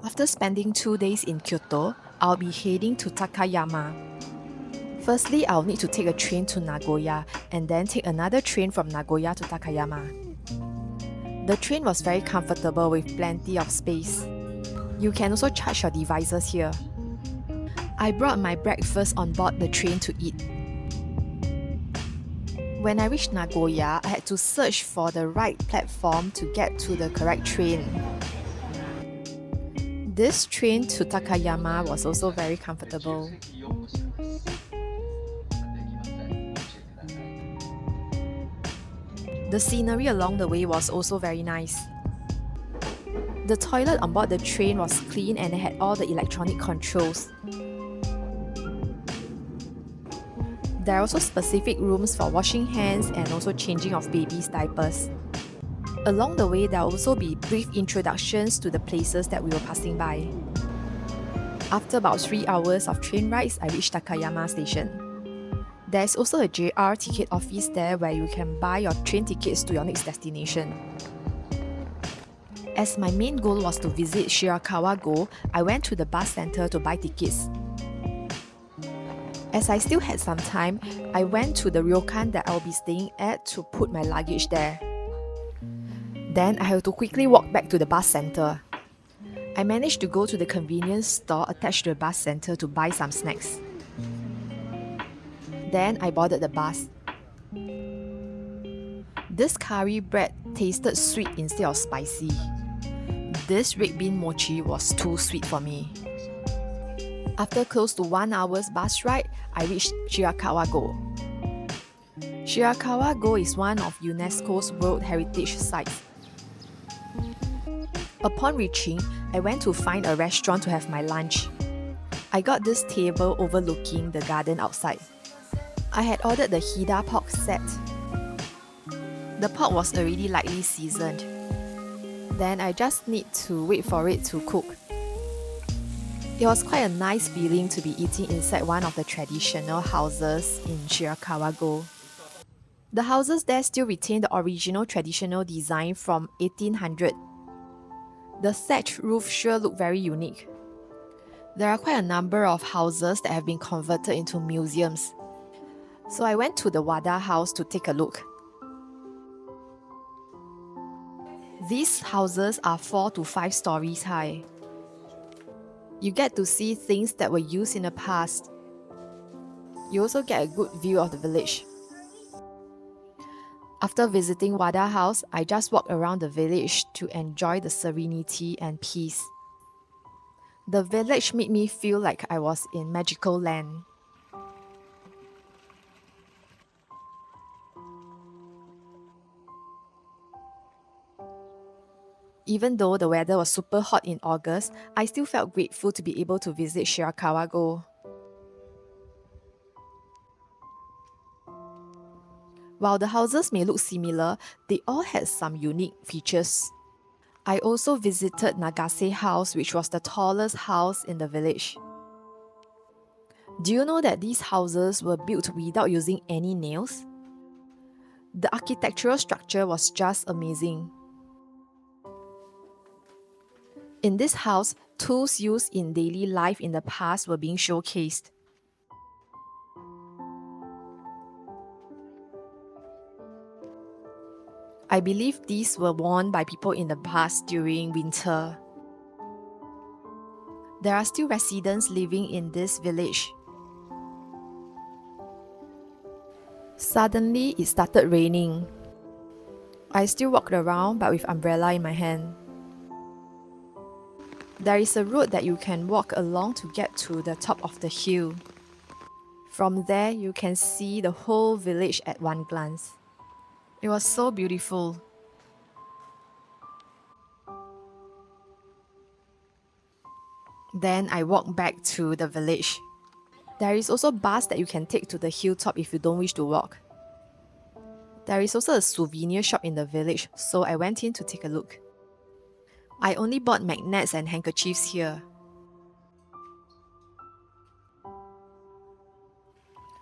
After spending 2 days in Kyoto, I'll be heading to Takayama. Firstly, I'll need to take a train to Nagoya and then take another train from Nagoya to Takayama. The train was very comfortable with plenty of space. You can also charge your devices here. I brought my breakfast on board the train to eat. When I reached Nagoya, I had to search for the right platform to get to the correct train. This train to Takayama was also very comfortable. The scenery along the way was also very nice. The toilet on board the train was clean and it had all the electronic controls. There are also specific rooms for washing hands and also changing of babies' diapers. Along the way, there will also be brief introductions to the places that we were passing by. After about 3 hours of train rides, I reached Takayama station. There's also a JR ticket office there where you can buy your train tickets to your next destination. As my main goal was to visit Shirakawago, I went to the bus center to buy tickets. As I still had some time, I went to the ryokan that I'll be staying at to put my luggage there. Then I had to quickly walk back to the bus center. I managed to go to the convenience store attached to the bus center to buy some snacks. Then I boarded the bus. This curry bread tasted sweet instead of spicy. This red bean mochi was too sweet for me. After close to 1 hour's bus ride, I reached Shirakawago. Shirakawago is one of UNESCO's World Heritage Sites. Upon reaching, I went to find a restaurant to have my lunch. I got this table overlooking the garden outside. I had ordered the Hida pork set. The pork was already lightly seasoned. Then I just need to wait for it to cook. It was quite a nice feeling to be eating inside one of the traditional houses in Shirakawago. The houses there still retain the original traditional design from 1800. The thatched roof sure looked very unique. There are quite a number of houses that have been converted into museums. So I went to the Wada house to take a look. These houses are 4 to 5 stories high. You get to see things that were used in the past. You also get a good view of the village. After visiting Wada House, I just walked around the village to enjoy the serenity and peace. The village made me feel like I was in magical land. Even though the weather was super hot in August, I still felt grateful to be able to visit Shirakawago. While the houses may look similar, they all had some unique features. I also visited Nagase House, which was the tallest house in the village. Do you know that these houses were built without using any nails? The architectural structure was just amazing. In this house, tools used in daily life in the past were being showcased. I believe these were worn by people in the past during winter. There are still residents living in this village. Suddenly, it started raining. I still walked around but with umbrella in my hand. There is a road that you can walk along to get to the top of the hill. From there, you can see the whole village at one glance. It was so beautiful. Then I walked back to the village. There is also a bus that you can take to the hilltop if you don't wish to walk. There is also a souvenir shop in the village, so I went in to take a look. I only bought magnets and handkerchiefs here.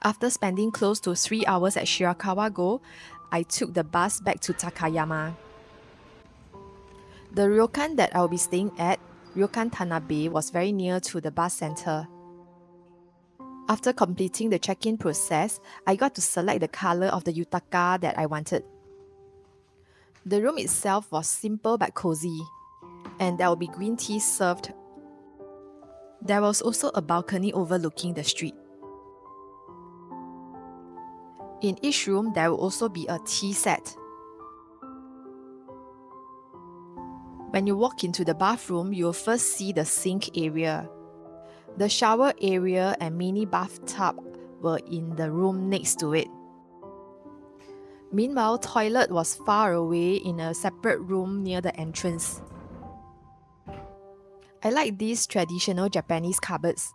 After spending close to 3 hours at Shirakawago, I took the bus back to Takayama. The ryokan that I'll be staying at, Ryokan Tanabe, was very near to the bus center. After completing the check-in process, I got to select the color of the yutaka that I wanted. The room itself was simple but cozy, and there will be green tea served. There was also a balcony overlooking the street. In each room, there will also be a tea set. When you walk into the bathroom, you'll first see the sink area. The shower area and mini bathtub were in the room next to it. Meanwhile, toilet was far away in a separate room near the entrance. I like these traditional Japanese cupboards.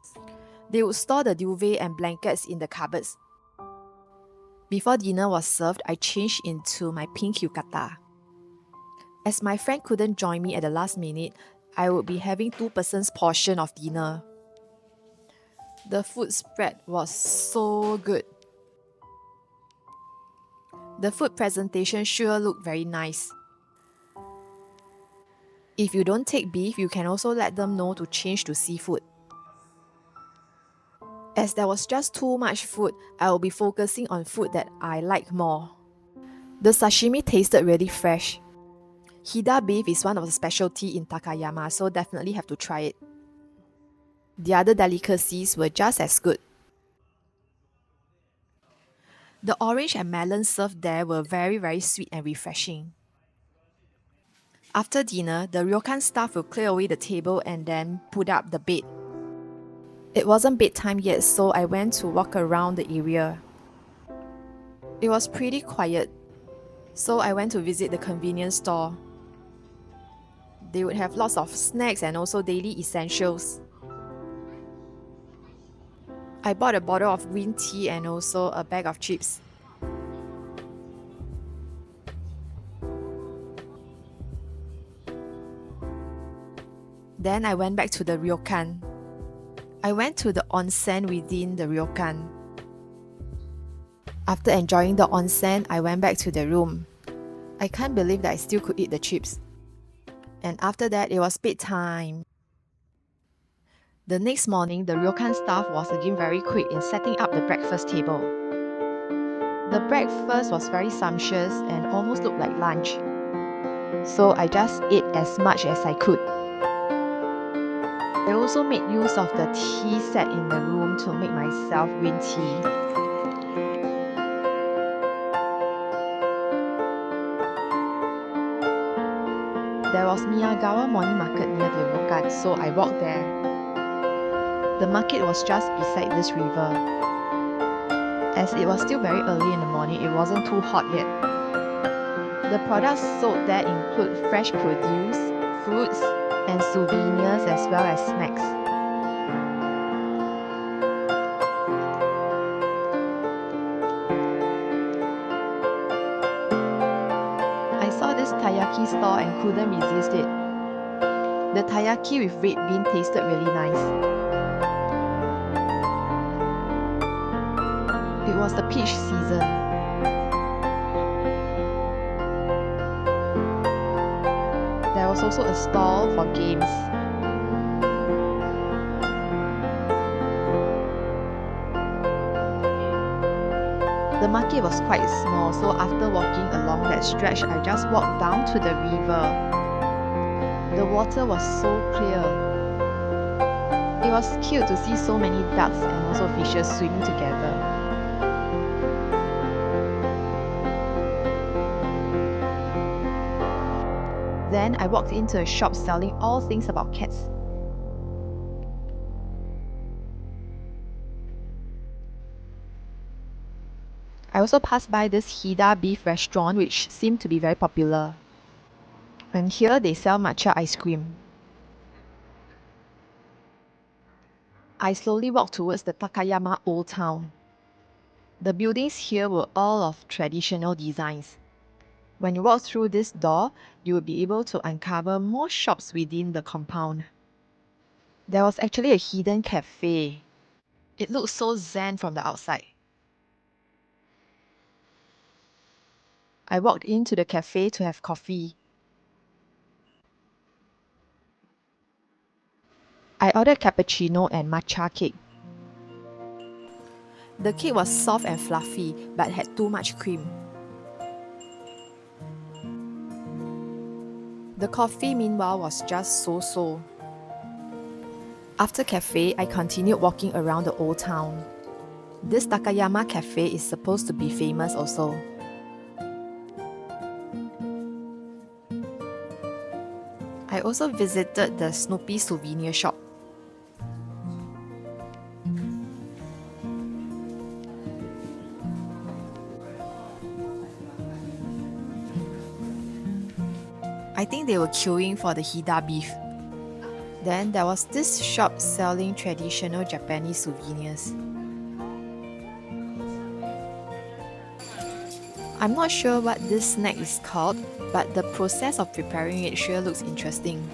They would store the duvet and blankets in the cupboards. Before dinner was served, I changed into my pink yukata. As my friend couldn't join me at the last minute, I would be having 2-person's portion of dinner. The food spread was so good. The food presentation sure looked very nice. If you don't take beef, you can also let them know to change to seafood. As there was just too much food, I will be focusing on food that I like more. The sashimi tasted really fresh. Hida beef is one of the specialty in Takayama, so definitely have to try it. The other delicacies were just as good. The orange and melon served there were very sweet and refreshing. After dinner, the ryokan staff will clear away the table and then put up the bed. It wasn't bedtime yet, so I went to walk around the area. It was pretty quiet, so I went to visit the convenience store. They would have lots of snacks and also daily essentials. I bought a bottle of green tea and also a bag of chips. Then I went back to the ryokan. I went to the onsen within the ryokan. After enjoying the onsen, I went back to the room. I can't believe that I still could eat the chips. And after that, it was bedtime. The next morning, the ryokan staff was again very quick in setting up the breakfast table. The breakfast was very sumptuous and almost looked like lunch. So I just ate as much as I could. I also made use of the tea set in the room to make myself green tea. There was Miyagawa Morning Market near the ryokan, so I walked there. The market was just beside this river. As it was still very early in the morning, it wasn't too hot yet. The products sold there include fresh produce, fruits, and souvenirs as well as snacks. I saw this taiyaki store and couldn't resist it. The taiyaki with red bean tasted really nice. It was the peach season. There was also a stall for games. The market was quite small, so after walking along that stretch, I just walked down to the river. The water was so clear. It was cute to see so many ducks and also fishes swimming together. Then I walked into a shop selling all things about cats. I also passed by this Hida beef restaurant which seemed to be very popular. And here they sell matcha ice cream. I slowly walked towards the Takayama Old Town. The buildings here were all of traditional designs. When you walk through this door, you will be able to uncover more shops within the compound. There was actually a hidden cafe. It looked so zen from the outside. I walked into the cafe to have coffee. I ordered cappuccino and matcha cake. The cake was soft and fluffy, but had too much cream. The coffee, meanwhile, was just so-so. After cafe, I continued walking around the old town. This Takayama cafe is supposed to be famous also. I also visited the Snoopy souvenir shop. I think they were queuing for the Hida beef. Then there was this shop selling traditional Japanese souvenirs. I'm not sure what this snack is called, but the process of preparing it sure looks interesting.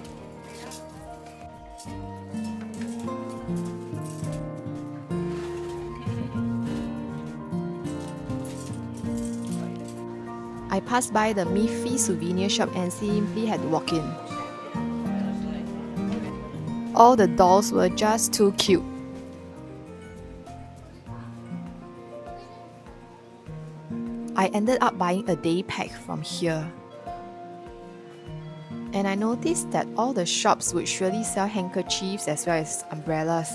I passed by the Miffy souvenir shop and simply had to walk in. All the dolls were just too cute. I ended up buying a day pack from here. And I noticed that all the shops would surely sell handkerchiefs as well as umbrellas.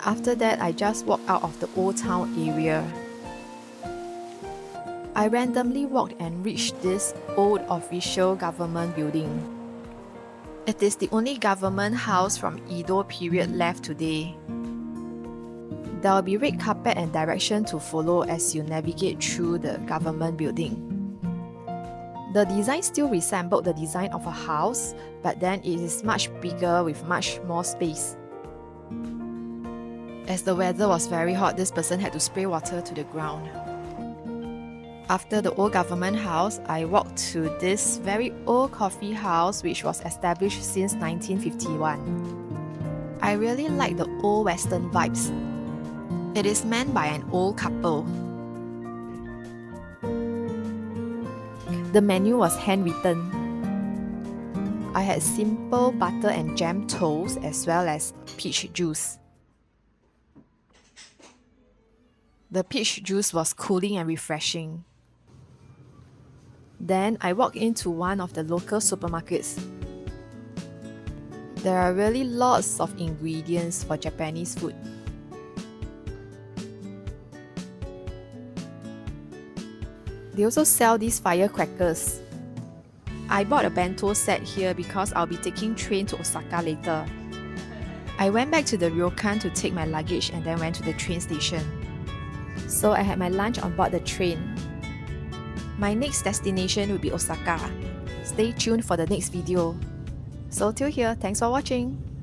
After that, I just walked out of the old town area. I randomly walked and reached this old official government building. It is the only government house from Edo period left today. There will be red carpet and direction to follow as you navigate through the government building. The design still resembled the design of a house, but then it is much bigger with much more space. As the weather was very hot, this person had to spray water to the ground. After the old government house, I walked to this very old coffee house which was established since 1951. I really like the old Western vibes. It is manned by an old couple. The menu was handwritten. I had simple butter and jam toast as well as peach juice. The peach juice was cooling and refreshing. Then I walked into one of the local supermarkets. There are really lots of ingredients for Japanese food. They also sell these firecrackers. I bought a bento set here because I'll be taking train to Osaka later. I went back to the ryokan to take my luggage and then went to the train station. So I had my lunch on board the train. My next destination will be Osaka. Stay tuned for the next video. So till here, thanks for watching.